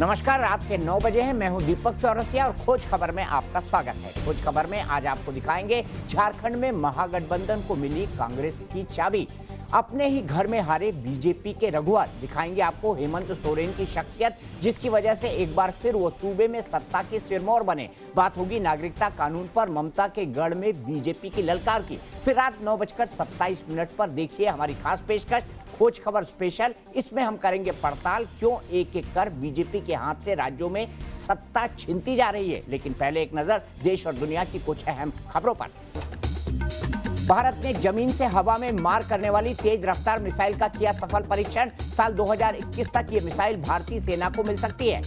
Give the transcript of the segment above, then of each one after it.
नमस्कार, रात के 9 बजे हैं। मैं हूं दीपक चौरसिया और खोज खबर में आपका स्वागत है। खोज खबर में आज आपको दिखाएंगे झारखंड में महागठबंधन को मिली कांग्रेस की चाबी। अपने ही घर में हारे बीजेपी के रघुवर। दिखाएंगे आपको हेमंत सोरेन की शख्सियत, जिसकी वजह से एक बार फिर वो सूबे में सत्ता के सिरमौर बने। बात होगी नागरिकता कानून पर ममता के गढ़ में बीजेपी की ललकार की। फिर रात 9:27 पर देखिए हमारी खास पेशकश खोज खबर स्पेशल। इसमें हम करेंगे पड़ताल क्यों एक एक कर बीजेपी के हाथ से राज्यों में सत्ता छिनती जा रही है। लेकिन पहले एक नजर देश और दुनिया की कुछ अहम खबरों पर। भारत ने जमीन से हवा में मार करने वाली तेज रफ्तार मिसाइल का किया सफल परीक्षण। साल 2021 तक ये मिसाइल भारतीय सेना को मिल सकती है।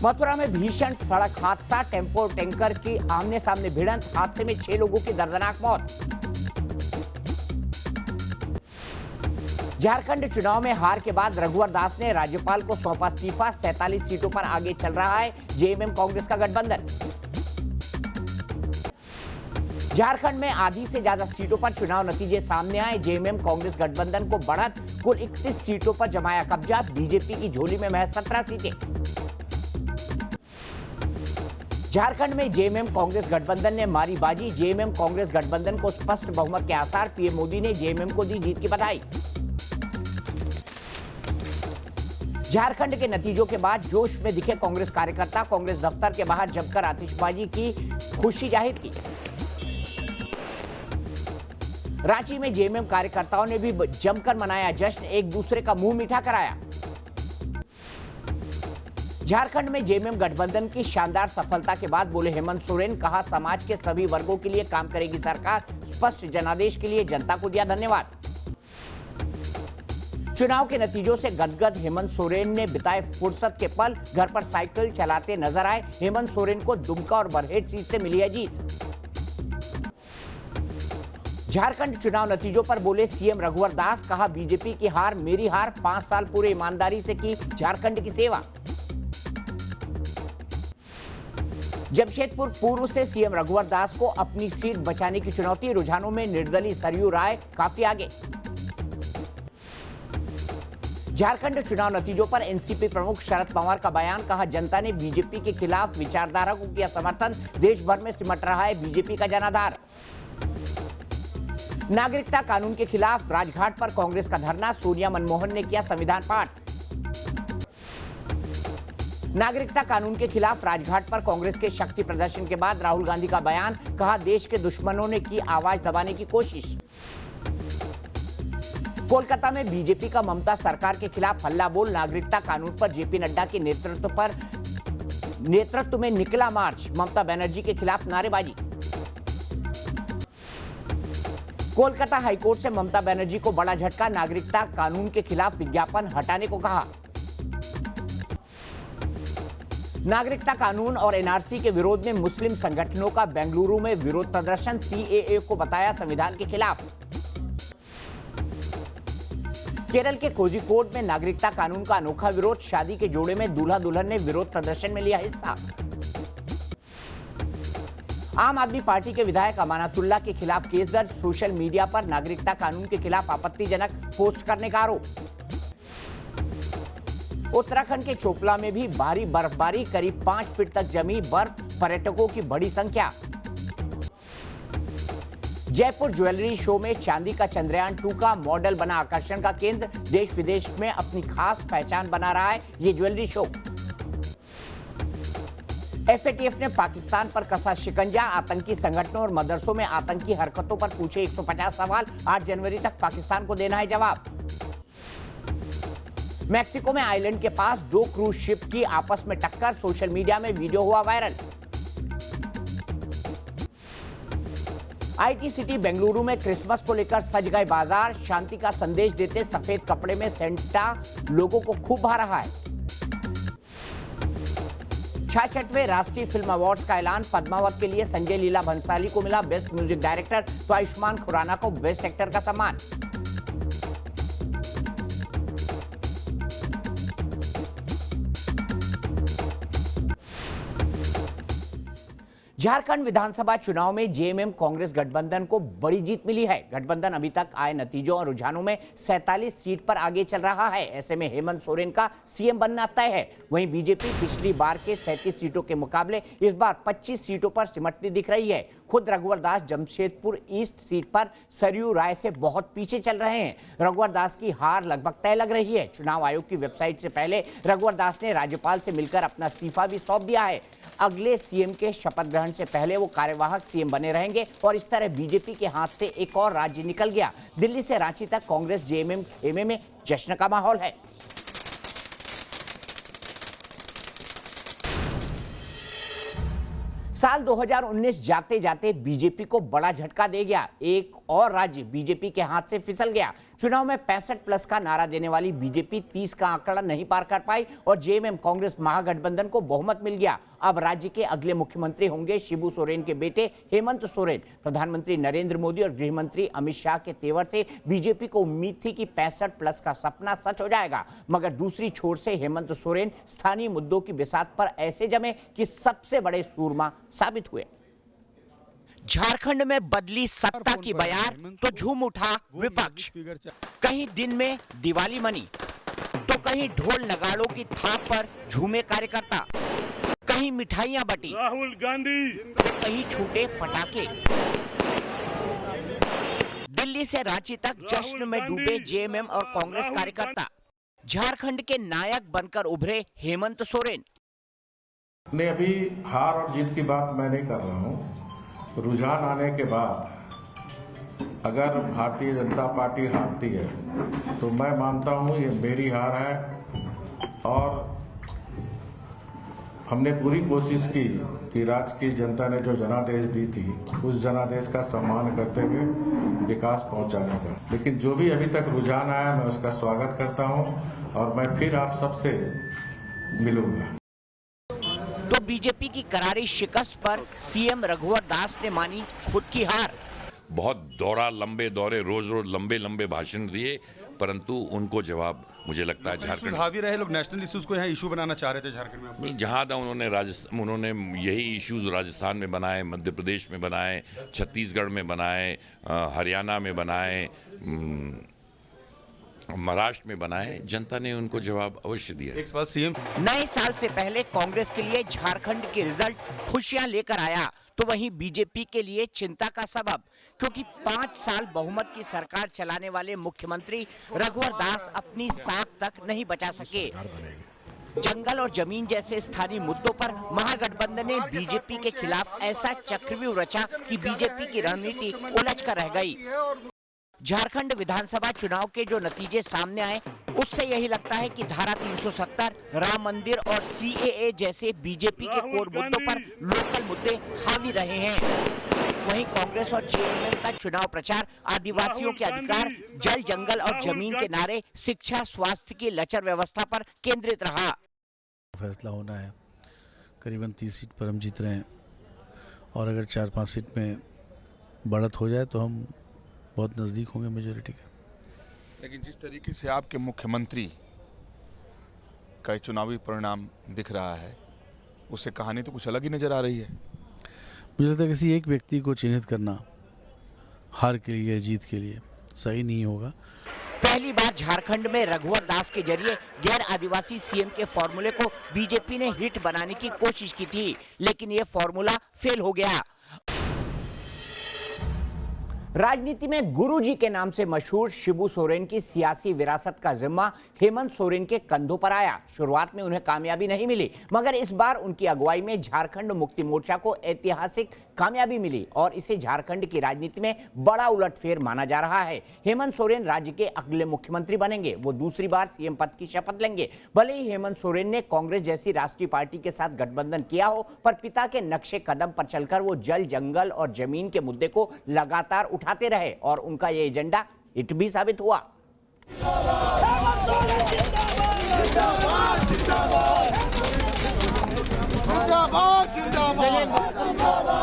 मथुरा में भीषण सड़क हादसा, टेम्पो और टैंकर की आमने सामने भिड़ंत। हादसे में 6 लोगों की दर्दनाक मौत। झारखंड चुनाव में हार के बाद रघुवर दास ने राज्यपाल को सौंपा इस्तीफा। 47 सीटों पर आगे चल रहा है जेएमएम कांग्रेस का गठबंधन। झारखंड में आधी से ज्यादा सीटों पर चुनाव नतीजे सामने आए। जेएमएम कांग्रेस गठबंधन को बढ़त, कुल 31 सीटों पर जमाया कब्जा। बीजेपी की झोली में महज 17 सीटें। झारखंड में जेएमएम कांग्रेस गठबंधन ने मारी बाजी। जेएमएम कांग्रेस गठबंधन को स्पष्ट बहुमत के आसार। पीएम मोदी ने जेएमएम को दी जीत की बधाई। झारखंड के नतीजों के बाद जोश में दिखे कांग्रेस कार्यकर्ता। कांग्रेस दफ्तर के बाहर जमकर आतिशबाजी की, खुशी जाहिर की। रांची में जेएमएम कार्यकर्ताओं ने भी जमकर मनाया जश्न, एक दूसरे का मुंह मीठा कराया। झारखंड में जेएमएम गठबंधन की शानदार सफलता के बाद बोले हेमंत सोरेन, कहा समाज के सभी वर्गों के लिए काम करेगी सरकार। स्पष्ट जनादेश के लिए जनता को दिया धन्यवाद। चुनाव के नतीजों से गदगद हेमंत सोरेन ने बिताए फुर्सत के पल। घर पर साइकिल चलाते नजर आए। हेमंत सोरेन को दुमका और बरहेट सीट से मिली है जीत। झारखंड चुनाव नतीजों पर बोले सीएम रघुवर दास, कहा बीजेपी की हार मेरी हार। 5 साल पूरे ईमानदारी से की झारखंड की सेवा। जमशेदपुर पूर्व से सीएम रघुवर दास को अपनी सीट बचाने की चुनौती। रुझानों में निर्दलीय सरयू राय काफी आगे। झारखंड चुनाव नतीजों पर एनसीपी प्रमुख शरद पवार का बयान, कहा जनता ने बीजेपी के खिलाफ विचारधारा को किया समर्थन। देश भर में सिमट रहा है बीजेपी का जनाधार। नागरिकता कानून के खिलाफ राजघाट पर कांग्रेस का धरना। सोनिया मनमोहन ने किया संविधान पाठ। नागरिकता कानून के खिलाफ राजघाट पर कांग्रेस के शक्ति प्रदर्शन के बाद राहुल गांधी का बयान, कहा देश के दुश्मनों ने की आवाज दबाने की कोशिश। कोलकाता में बीजेपी का ममता सरकार के खिलाफ हल्ला बोल। नागरिकता कानून पर जेपी नड्डा के नेतृत्व में निकला मार्च। ममता बनर्जी के खिलाफ नारेबाजी। कोलकाता हाईकोर्ट से ममता बनर्जी को बड़ा झटका। नागरिकता कानून के खिलाफ विज्ञापन हटाने को कहा। नागरिकता कानून और एनआरसी के विरोध में मुस्लिम संगठनों का बेंगलुरु में विरोध प्रदर्शन। सीएए को बताया संविधान के खिलाफ। केरल के कोझिकोड में नागरिकता कानून का अनोखा विरोध। शादी के जोड़े में दूल्हा दुल्हन ने विरोध प्रदर्शन में लिया हिस्सा। आम आदमी पार्टी के विधायक अमानतुल्लाह के खिलाफ केस दर्ज। सोशल मीडिया पर नागरिकता कानून के खिलाफ आपत्तिजनक पोस्ट करने का आरोप। उत्तराखंड के चोपला में भी भारी बर्फबारी, करीब 5 फीट तक जमी बर्फ। पर्यटकों की बड़ी संख्या। जयपुर ज्वेलरी शो में चांदी का चंद्रयान 2 का मॉडल बना आकर्षण का केंद्र। देश विदेश में अपनी खास पहचान बना रहा है ये ज्वेलरी शो। एफएटीएफ ने पाकिस्तान पर कसा शिकंजा। आतंकी संगठनों और मदरसों में आतंकी हरकतों पर पूछे 150 सवाल। 8 जनवरी तक पाकिस्तान को देना है जवाब। मैक्सिको में आइलैंड के पास 2 क्रूज शिप की आपस में टक्कर। सोशल मीडिया में वीडियो हुआ वायरल। आईटी सिटी बेंगलुरु में क्रिसमस को लेकर सज गए बाजार। शांति का संदेश देते सफेद कपड़े में सेंटा लोगों को खूब भा रहा है। 66वें राष्ट्रीय फिल्म अवार्ड्स का ऐलान। पद्मावत के लिए संजय लीला भंसाली को मिला बेस्ट म्यूजिक डायरेक्टर, तो आयुष्मान खुराना को बेस्ट एक्टर का सम्मान। झारखंड विधानसभा चुनाव में जेएमएम कांग्रेस गठबंधन को बड़ी जीत मिली है। गठबंधन अभी तक आए नतीजों और रुझानों में 47 सीट पर आगे चल रहा है। ऐसे में हेमंत सोरेन का सीएम बनना तय है। वहीं बीजेपी पिछली बार के 37 सीटों के मुकाबले इस बार 25 सीटों पर सिमटती दिख रही है। खुद रघुवर दास जमशेदपुर ईस्ट सीट पर सरयू राय से बहुत पीछे चल रहे हैं। रघुवर दास की हार लगभग तय लग रही है। चुनाव आयोग की वेबसाइट से पहले रघुवर दास ने राज्यपाल से मिलकर अपना इस्तीफा भी सौंप दिया है। अगले सीएम के शपथ ग्रहण से पहले वो कार्यवाहक सीएम बने रहेंगे और इस तरह बीजेपी के हाथ से एक और राज्य निकल गया। दिल्ली से रांची तक कांग्रेस जेएमएम खेमे में जश्न का माहौल है। साल 2019 जाते जाते बीजेपी को बड़ा झटका दे गया। एक और राज्य बीजेपी के हाथ से फिसल गया। चुनाव में 65+ का नारा देने वाली बीजेपी 30 का आंकड़ा नहीं पार कर पाई और जेएमएम कांग्रेस महागठबंधन को बहुमत मिल गया। अब राज्य के अगले मुख्यमंत्री होंगे शिबू सोरेन के बेटे हेमंत सोरेन। प्रधानमंत्री नरेंद्र मोदी और गृह मंत्री अमित शाह के तेवर से बीजेपी को उम्मीद थी कि 65+ का सपना सच हो जाएगा, मगर दूसरी छोर से हेमंत सोरेन स्थानीय मुद्दों की बिसात पर ऐसे जमे कि सबसे बड़े सूरमा साबित हुए। झारखंड में बदली सत्ता की बयार तो झूम उठा विपक्ष। कहीं दिन में दिवाली मनी तो कहीं ढोल नगाड़ों की थाप पर झूमे कार्यकर्ता, कहीं मिठाइयां बटी राहुल गांधी तो कहीं छूटे पटाखे। दिल्ली से रांची तक जश्न में डूबे जेएमएम और कांग्रेस कार्यकर्ता। झारखंड के नायक बनकर उभरे हेमंत सोरेन। ने अभी हार और जीत की बात मैं नहीं कर रहा हूं। रुझान आने के बाद अगर भारतीय जनता पार्टी हारती है तो मैं मानता हूं ये मेरी हार है और हमने पूरी कोशिश की कि राज्य की जनता ने जो जनादेश दी थी उस जनादेश का सम्मान करते हुए विकास पहुंचाने का। लेकिन जो भी अभी तक रुझान आया मैं उसका स्वागत करता हूं और मैं फिर आप सबसे मिलूंगा। तो बीजेपी की करारी शिकस्त पर सीएम रघुवर दास ने मानी खुद की हार। बहुत दौरा, लंबे दौरे, रोज रोज लंबे लंबे भाषण दिए, परंतु उनको जवाब मुझे लगता है झारखंड हावी रहे। लोग नेशनल इश्यूज को यहाँ इशू बनाना चाह रहे थे झारखंड में। नहीं, जहाँ था उन्होंने यही इश्यूज राजस्थान में बनाए, मध्य प्रदेश में बनाए, छत्तीसगढ़ में बनाए, हरियाणा में बनाए, महाराष्ट्र में बनाए। जनता ने उनको जवाब अवश्य दिया। एक सवाल सीएम, नए साल से पहले कांग्रेस के लिए झारखंड के रिजल्ट खुशियां लेकर आया तो वहीं बीजेपी के लिए चिंता का सबब, क्योंकि 5 साल बहुमत की सरकार चलाने वाले मुख्यमंत्री रघुवर दास अपनी साख तक नहीं बचा सके। जंगल और जमीन जैसे स्थानीय मुद्दों पर महागठबंधन ने बीजेपी के खिलाफ ऐसा चक्रव्यूह रचा कि बीजेपी की रणनीति उलझ कर रह गई। झारखंड विधानसभा चुनाव के जो नतीजे सामने आए उससे यही लगता है कि धारा 370, राम मंदिर और सीएए जैसे बीजेपी के कोर मुद्दों पर लोकल मुद्दे हावी रहे हैं। वहीं कांग्रेस और जेएमएम का चुनाव प्रचार आदिवासियों के अधिकार, जल जंगल और जमीन के नारे, शिक्षा, स्वास्थ्य की लचर व्यवस्था पर केंद्रित रहा। फैसला होना है। करीबन 30 सीट पर हम जीत रहे हैं और अगर 4-5 सीट में बढ़त हो जाए तो हम बहुत नज़दीक होंगे मेजोरिटी के। लेकिन जिस तरीके से आपके मुख्यमंत्री का चुनावी परिणाम दिख रहा है उससे कहानी तो कुछ अलग ही नजर आ रही है। मुझे लगता है किसी एक व्यक्ति को चिन्हित करना हार के लिए, जीत के लिए सही नहीं होगा। पहली बार झारखंड में रघुवर दास के जरिए गैर आदिवासी सीएम के फॉर्मूले को बीजेपी ने हिट बनाने की कोशिश की थी, लेकिन ये फॉर्मूला फेल हो गया। राजनीति में गुरुजी के नाम से मशहूर शिबू सोरेन की सियासी विरासत का जिम्मा हेमंत सोरेन के कंधों पर आया। शुरुआत में उन्हें कामयाबी नहीं मिली, मगर इस बार उनकी अगुवाई में झारखंड मुक्ति मोर्चा को ऐतिहासिक कामयाबी मिली और इसे झारखंड की राजनीति में बड़ा उलटफेर माना जा रहा है। हेमंत सोरेन राज्य के अगले मुख्यमंत्री बनेंगे। वो दूसरी बार सीएम पद की शपथ लेंगे। भले ही हेमंत सोरेन ने कांग्रेस जैसी राष्ट्रीय पार्टी के साथ गठबंधन किया हो, पर पिता के नक्शे कदम पर चलकर वो जल, जंगल और जमीन के मुद्दे को लगातार उठाते रहे और उनका ये एजेंडा हिट भी साबित हुआ।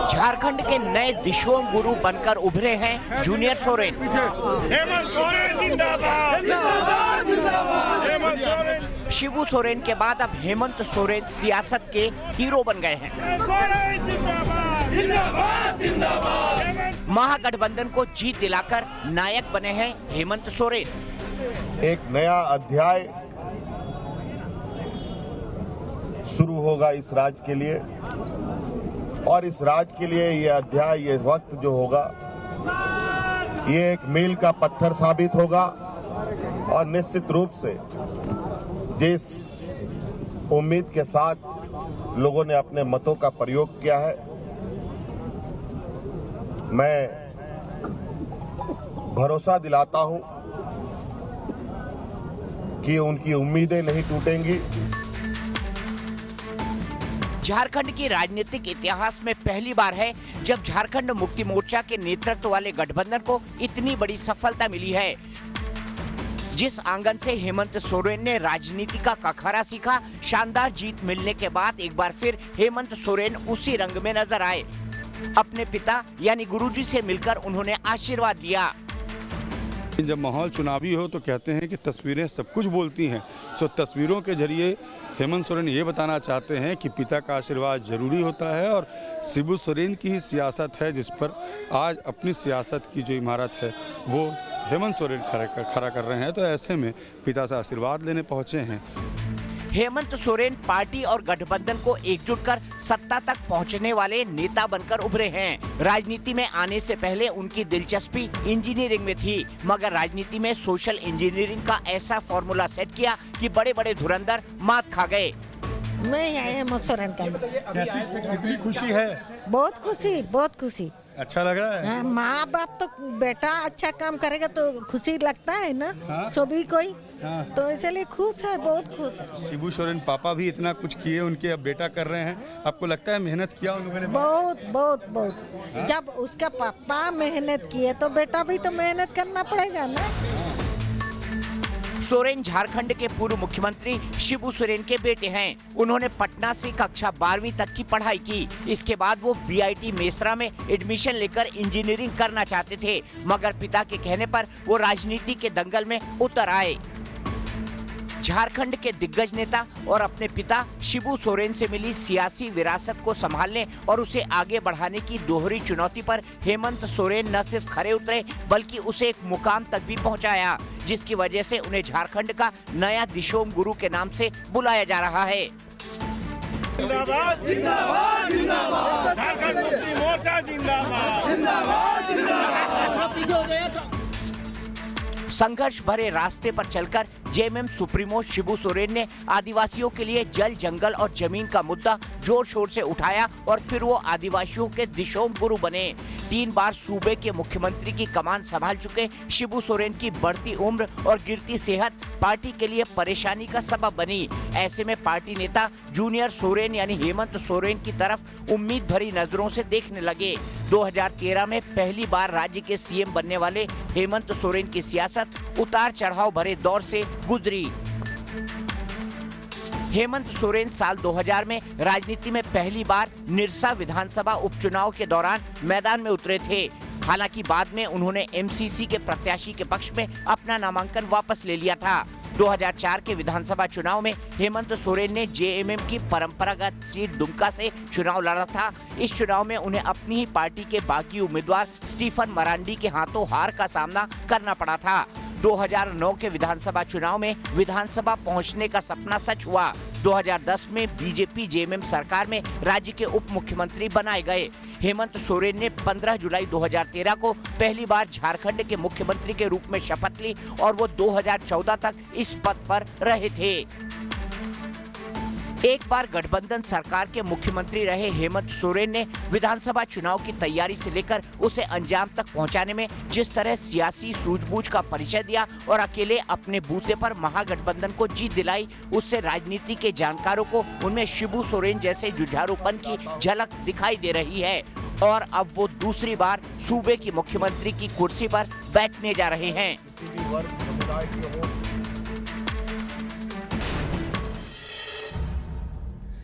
झारखंड के नए दिशोम गुरु बनकर उभरे हैं जूनियर सोरेन। शिबू सोरेन के बाद अब हेमंत सोरेन सियासत के हीरो बन गए हैं। महागठबंधन को जीत दिलाकर नायक बने हैं हेमंत सोरेन। एक नया अध्याय शुरू होगा इस राज्य के लिए, और इस राज्य के लिए ये अध्याय, ये वक्त जो होगा, ये एक मील का पत्थर साबित होगा। और निश्चित रूप से जिस उम्मीद के साथ लोगों ने अपने मतों का प्रयोग किया है, मैं भरोसा दिलाता हूं कि उनकी उम्मीदें नहीं टूटेंगी। झारखंड की राजनीतिक इतिहास में पहली बार है जब झारखंड मुक्ति मोर्चा के नेतृत्व वाले गठबंधन को इतनी बड़ी सफलता मिली है। जिस आंगन से हेमंत सोरेन ने राजनीति का कखारा सीखा, शानदार जीत मिलने के बाद एक बार फिर हेमंत सोरेन उसी रंग में नजर आए। अपने पिता यानी गुरुजी से मिलकर उन्होंने आशीर्वाद दिया। जब माहौल चुनावी हो तो कहते हैं कि तस्वीरें सब कुछ बोलती हैं। तो तस्वीरों के जरिए हेमंत सोरेन ये बताना चाहते हैं कि पिता का आशीर्वाद जरूरी होता है, और शिबू सोरेन की ही सियासत है जिस पर आज अपनी सियासत की जो इमारत है वो हेमंत सोरेन खड़ा कर रहे हैं। तो ऐसे में पिता से आशीर्वाद लेने पहुंचे हैं। हेमंत सोरेन पार्टी और गठबंधन को एकजुट कर सत्ता तक पहुंचने वाले नेता बनकर उभरे हैं। राजनीति में आने से पहले उनकी दिलचस्पी इंजीनियरिंग में थी, मगर राजनीति में सोशल इंजीनियरिंग का ऐसा फॉर्मूला सेट किया कि बड़े बड़े धुरंधर मात खा गए। मैं हेमंत सोरेन का कितनी खुशी है? बहुत खुशी, बहुत खुशी। अच्छा लग रहा है? माँ बाप तो बेटा अच्छा काम करेगा तो खुशी लगता है ना। हाँ? सभी कोई हाँ? तो इसलिए खुश है, बहुत खुश है। शिबू सोरेन पापा भी इतना कुछ किए, उनके अब बेटा कर रहे हैं। आपको लगता है मेहनत किया उन लोगों ने? बहुत बहुत बहुत। जब उसका पापा मेहनत किए तो बेटा भी तो मेहनत करना पड़ेगा ना। सोरेन झारखंड के पूर्व मुख्यमंत्री शिबू सोरेन के बेटे हैं। उन्होंने पटना से कक्षा 12वीं तक की पढ़ाई की। इसके बाद वो बीआईटी मेसरा में एडमिशन लेकर इंजीनियरिंग करना चाहते थे, मगर पिता के कहने पर वो राजनीति के दंगल में उतर आए। झारखंड के दिग्गज नेता और अपने पिता शिबू सोरेन से मिली सियासी विरासत को संभालने और उसे आगे बढ़ाने की दोहरी चुनौती पर हेमंत सोरेन न सिर्फ खरे उतरे बल्कि उसे एक मुकाम तक भी पहुंचाया, जिसकी वजह से उन्हें झारखंड का नया दिशोम गुरु के नाम से बुलाया जा रहा है। जिंदाबाद जिंदाबाद जिंदाबाद, झारखंड मुक्ति मोर्चा जिंदाबाद जिंदाबाद जिंदाबाद। संघर्ष भरे रास्ते पर चलकर जेएमएम सुप्रीमो शिबू सोरेन ने आदिवासियों के लिए जल, जंगल और जमीन का मुद्दा जोर शोर से उठाया और फिर वो आदिवासियों के दिशोम गुरु बने। 3 बार सूबे के मुख्यमंत्री की कमान संभाल चुके शिबू सोरेन की बढ़ती उम्र और गिरती सेहत पार्टी के लिए परेशानी का सबब बनी। ऐसे में पार्टी नेता जूनियर सोरेन यानी हेमंत सोरेन की तरफ उम्मीद भरी नजरों से देखने लगे। 2013 में पहली बार राज्य के सीएम बनने वाले हेमंत सोरेन की सियासत उतार चढ़ाव भरे दौर से गुजरी। हेमंत सोरेन साल 2000 में राजनीति में पहली बार निरसा विधानसभा उपचुनाव के दौरान मैदान में उतरे थे। हालांकि बाद में उन्होंने एमसीसी के प्रत्याशी के पक्ष में अपना नामांकन वापस ले लिया था। 2004 के विधानसभा चुनाव में हेमंत सोरेन ने जेएमएम की परंपरागत सीट दुमका से चुनाव लड़ा था। इस चुनाव में उन्हें अपनी ही पार्टी के बागी उम्मीदवार स्टीफन मरांडी के हाथों हार का सामना करना पड़ा था। 2009 के विधानसभा चुनाव में विधानसभा पहुंचने का सपना सच हुआ। 2010 में बीजेपी जेएमएम सरकार में राज्य के उप मुख्यमंत्री बनाए गए। हेमंत सोरेन ने 15 जुलाई 2013 को पहली बार झारखंड के मुख्यमंत्री के रूप में शपथ ली और वो 2014 तक इस पद पर रहे थे। एक बार गठबंधन सरकार के मुख्यमंत्री रहे हेमंत सोरेन ने विधानसभा चुनाव की तैयारी से लेकर उसे अंजाम तक पहुंचाने में जिस तरह सियासी सूझबूझ का परिचय दिया और अकेले अपने बूते पर महागठबंधन को जीत दिलाई, उससे राजनीति के जानकारों को उनमें शिबू सोरेन जैसे जुझारूपन की झलक दिखाई दे रही है और अब वो दूसरी बार सूबे की मुख्यमंत्री की कुर्सी पर बैठने जा रहे हैं।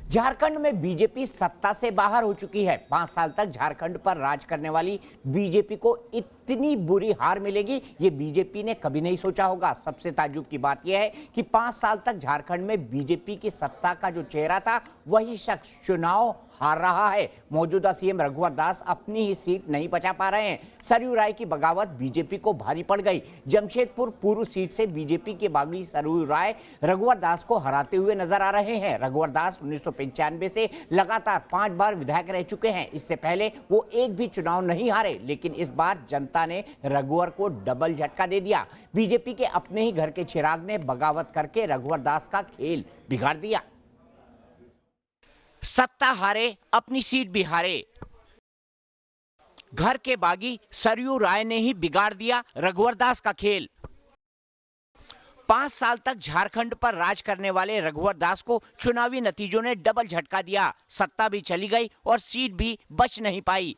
झारखंड में बीजेपी सत्ता से बाहर हो चुकी है। 5 साल तक झारखंड पर राज करने वाली बीजेपी को इतनी बुरी हार मिलेगी ये बीजेपी ने कभी नहीं सोचा होगा। सबसे ताज्जुब की बात यह है कि 5 साल तक झारखंड में बीजेपी की सत्ता का जो चेहरा था वही शख्स चुनाव हार रहा है। मौजूदा सीएम रघुवर दास अपनी ही सीट नहीं बचा पा रहे हैं। सरयू राय की बगावत बीजेपी को भारी पड़ गई। जमशेदपुर पूर्व सीट से बीजेपी के बागी सरयू राय रघुवर दास को हराते हुए नजर आ रहे हैं। रघुवर दास 1995 से लगातार 5 बार विधायक रह चुके हैं। इससे पहले वो एक भी चुनाव नहीं हारे, लेकिन इस बार जनता ने रघुवर को डबल झटका दे दिया। बीजेपी के अपने ही घर के चिराग ने बगावत करके रघुवर दास का खेल बिगाड़ दिया। सत्ता हारे, अपनी सीट भी हारे। घर के बागी सरयू राय ने ही बिगाड़ दिया रघुवर दास का खेल। 5 साल तक झारखंड पर राज करने वाले रघुवर दास को चुनावी नतीजों ने डबल झटका दिया। सत्ता भी चली गई और सीट भी बच नहीं पाई।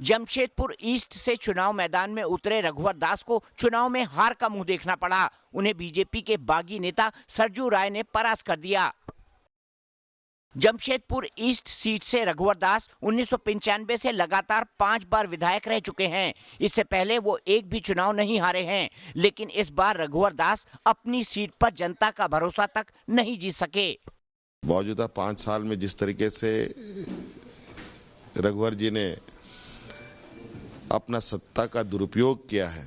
जमशेदपुर ईस्ट से चुनाव मैदान में उतरे रघुवर दास को चुनाव में हार का मुंह देखना पड़ा। उन्हें बीजेपी के बागी नेता सरयू राय ने परास्त कर दिया। जमशेदपुर ईस्ट सीट से रघुवर दास 1995 से लगातार 5 बार विधायक रह चुके हैं। इससे पहले वो एक भी चुनाव नहीं हारे हैं, लेकिन इस बार रघुवर दास अपनी सीट पर जनता का भरोसा तक नहीं जीत सके। मौजूदा 5 साल में जिस तरीके से रघुवर जी ने अपना सत्ता का दुरुपयोग किया है,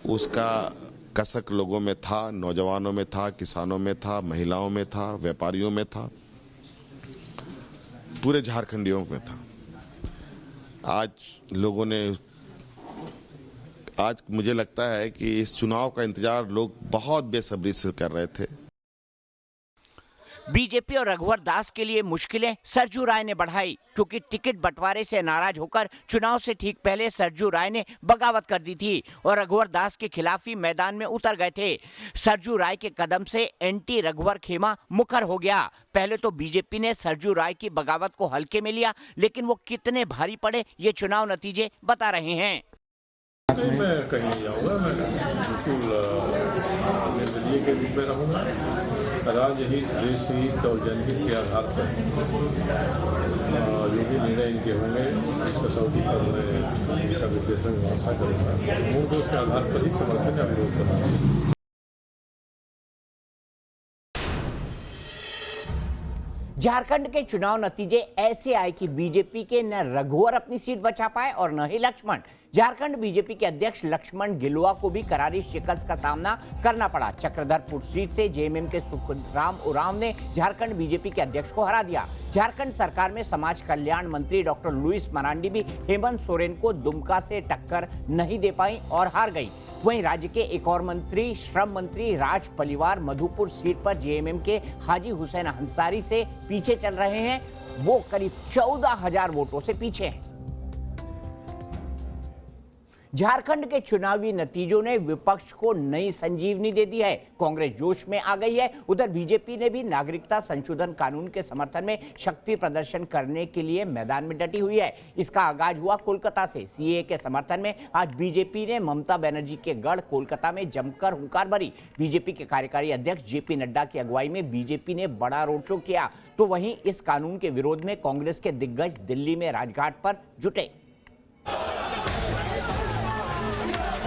उसका कसक लोगों में था, नौजवानों में था, किसानों में था, महिलाओं में था, व्यापारियों में था, पूरे झारखंडियों में था। आज मुझे लगता है कि इस चुनाव का इंतजार लोग बहुत बेसब्री से कर रहे थे। बीजेपी और रघुवर दास के लिए मुश्किलें सरयू राय ने बढ़ाई, क्योंकि टिकट बंटवारे से नाराज होकर चुनाव से ठीक पहले सरयू राय ने बगावत कर दी थी और रघुवर दास के खिलाफ ही मैदान में उतर गए थे। सरयू राय के कदम से एंटी रघुवर खेमा मुखर हो गया। पहले तो बीजेपी ने सरयू राय की बगावत को हल्के में लिया, लेकिन वो कितने भारी पड़े ये चुनाव नतीजे बता रहे हैं। मैं कहीं नहीं जाऊँगा, मैं बिल्कुल निर्दलीय के रूप में रहूँगा। राज्य हित, देश हित और जनहित के आधार पर जो भी निर्णय इनके होंगे इस कसौटी पर मैं इसका विश्लेषण विमर्शा करूँगा। मूल रूप से आधार पर ही समर्थन या विरोध करना। झारखंड के चुनाव नतीजे ऐसे आए कि बीजेपी के न रघुवर अपनी सीट बचा पाए और न ही लक्ष्मण। झारखंड बीजेपी के अध्यक्ष लक्ष्मण गिलुआ को भी करारी शिकस्त का सामना करना पड़ा। चक्रधरपुर सीट से जेएमएम के सुखराम उरांव ने झारखंड बीजेपी के अध्यक्ष को हरा दिया। झारखंड सरकार में समाज कल्याण मंत्री डॉक्टर लुइस मरांडी भी हेमंत सोरेन को दुमका से टक्कर नहीं दे पाई और हार गई। वहीं राज्य के एक और मंत्री श्रम मंत्री राज पलिवार मधुपुर सीट पर जेएमएम के हाजी हुसैन अंसारी से पीछे चल रहे हैं। वो करीब 14,000 वोटों से पीछे हैं। झारखंड के चुनावी नतीजों ने विपक्ष को नई संजीवनी दे दी है। कांग्रेस जोश में आ गई है। उधर बीजेपी ने भी नागरिकता संशोधन कानून के समर्थन में शक्ति प्रदर्शन करने के लिए मैदान में डटी हुई है। इसका आगाज हुआ कोलकाता से। सीएए के समर्थन में आज बीजेपी ने ममता बनर्जी के गढ़ कोलकाता में जमकर हुंकार भरी। बीजेपी के कार्यकारी अध्यक्ष जेपी नड्डा की अगुवाई में बीजेपी ने बड़ा रोड शो किया, तो वहीं इस कानून के विरोध में कांग्रेस के दिग्गज दिल्ली में राजघाट पर जुटे।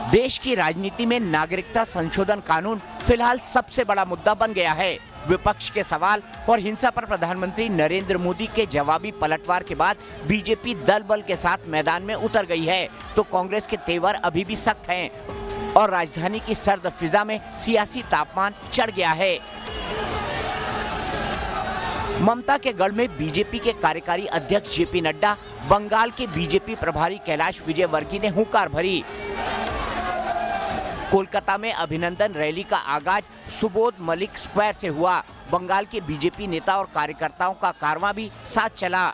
देश की राजनीति में नागरिकता संशोधन कानून फिलहाल सबसे बड़ा मुद्दा बन गया है। विपक्ष के सवाल और हिंसा पर प्रधानमंत्री नरेंद्र मोदी के जवाबी पलटवार के बाद बीजेपी दल बल के साथ मैदान में उतर गई है, तो कांग्रेस के तेवर अभी भी सख्त हैं और राजधानी की सर्द फिजा में सियासी तापमान चढ़ गया है। ममता के गढ़ में बीजेपी के कार्यकारी अध्यक्ष जेपी नड्डा, बंगाल के बीजेपी प्रभारी कैलाश विजयवर्गीय ने हुंकार भरी। कोलकाता में अभिनंदन रैली का आगाज सुबोध मलिक स्क्वायर से हुआ। बंगाल के बीजेपी नेता और कार्यकर्ताओं का कारवां भी साथ चला।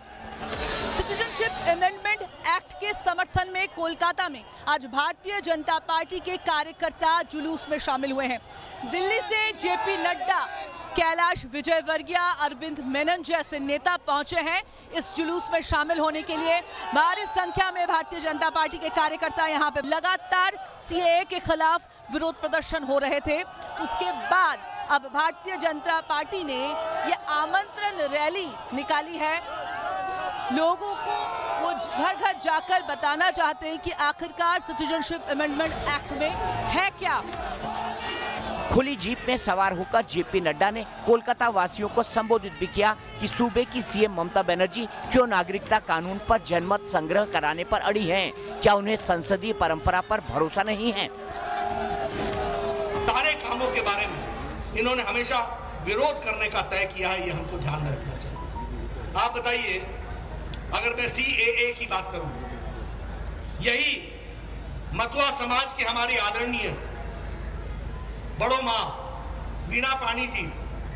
सिटीजनशिप अमेंडमेंट एक्ट के समर्थन में कोलकाता में आज भारतीय जनता पार्टी के कार्यकर्ता जुलूस में शामिल हुए हैं। दिल्ली से जेपी नड्डा, कैलाश विजयवर्गीय, अरविंद मेनन जैसे नेता पहुंचे हैं इस जुलूस में शामिल होने के लिए। भारी संख्या में भारतीय जनता पार्टी के कार्यकर्ता यहां पे लगातार सीएए के खिलाफ विरोध प्रदर्शन हो रहे थे। उसके बाद अब भारतीय जनता पार्टी ने ये आमंत्रण रैली निकाली है। लोगों को वो घर घर जाकर बताना चाहते हैं कि आखिरकार सिटीजनशिप अमेंडमेंट एक्ट में है क्या। खुली जीप में सवार होकर जेपी नड्डा ने कोलकाता वासियों को संबोधित भी किया कि सूबे की सीएम ममता बनर्जी क्यों नागरिकता कानून पर जनमत संग्रह कराने पर अड़ी हैं। क्या उन्हें संसदीय परंपरा पर भरोसा नहीं है? सारे कामों के बारे में इन्होंने हमेशा विरोध करने का तय किया है, ये हमको ध्यान में रखना चाहिए। आप बताइए, अगर मैं CAA की बात करूं, यही मतुआ समाज के हमारी आदरणीय बड़ो माँ वीणा पानी जी,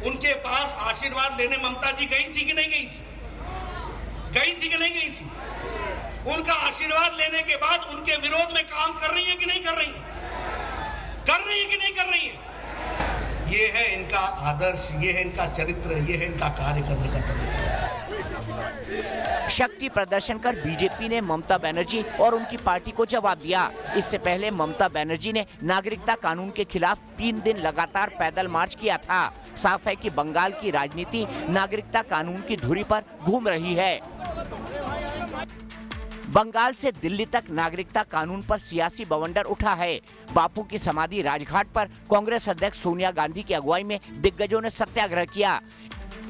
उनके पास आशीर्वाद लेने ममता जी गई थी कि नहीं गई थी? गई थी कि नहीं गई थी? उनका आशीर्वाद लेने के बाद उनके विरोध में काम कर रही है कि नहीं कर रही है? कर रही है कि नहीं कर रही है? ये है इनका आदर्श, ये है इनका चरित्र, ये है इनका कार्य करने का तरीका। शक्ति प्रदर्शन कर बीजेपी ने ममता बनर्जी और उनकी पार्टी को जवाब दिया। इससे पहले ममता बनर्जी ने नागरिकता कानून के खिलाफ 3 दिन लगातार पैदल मार्च किया था। साफ है कि बंगाल की राजनीति नागरिकता कानून की धुरी पर घूम रही है। बंगाल से दिल्ली तक नागरिकता कानून पर सियासी बवंडर उठा है। बापू की समाधि राजघाट पर कांग्रेस अध्यक्ष सोनिया गांधी की अगुवाई में दिग्गजों ने सत्याग्रह किया।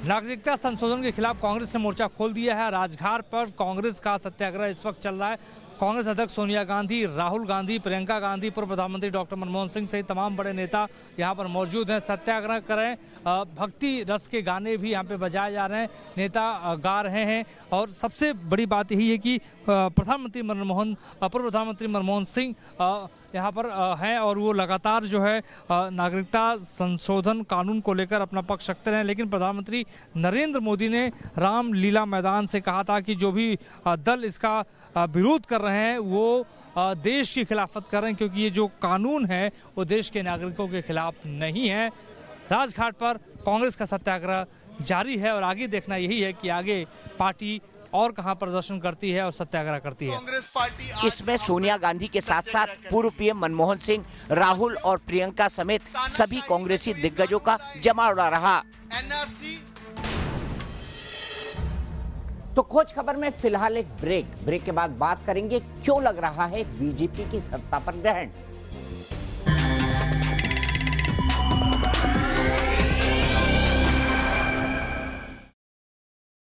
नागरिकता संशोधन के खिलाफ कांग्रेस ने मोर्चा खोल दिया है। राजघाट पर कांग्रेस का सत्याग्रह इस वक्त चल रहा है। कांग्रेस अध्यक्ष सोनिया गांधी, राहुल गांधी, प्रियंका गांधी, पूर्व प्रधानमंत्री डॉक्टर मनमोहन सिंह सहित तमाम बड़े नेता यहां पर मौजूद हैं। सत्याग्रह करें, भक्ति रस के गाने भी यहां पे बजाए जा रहे हैं, नेता गा रहे हैं। और सबसे बड़ी बात यही है कि पूर्व प्रधानमंत्री मनमोहन सिंह यहाँ पर हैं और वो लगातार जो है नागरिकता संशोधन कानून को लेकर अपना पक्ष रखते रहे। लेकिन प्रधानमंत्री नरेंद्र मोदी ने रामलीला मैदान से कहा था कि जो भी दल इसका विरोध कर रहे हैं वो देश की खिलाफत कर रहे हैं, क्योंकि ये जो कानून है वो देश के नागरिकों के खिलाफ नहीं है। राजघाट पर कांग्रेस का सत्याग्रह जारी है और आगे देखना यही है कि आगे पार्टी और कहां प्रदर्शन करती है और सत्याग्रह करती है। इसमें सोनिया गांधी के साथ साथ पूर्व पीएम मनमोहन सिंह, राहुल और प्रियंका समेत सभी कांग्रेसी दिग्गजों का जमावड़ा रहा। तो खोज खबर में फिलहाल एक ब्रेक के बाद बात करेंगे क्यों लग रहा है बीजेपी की सत्ता पर ग्रहण।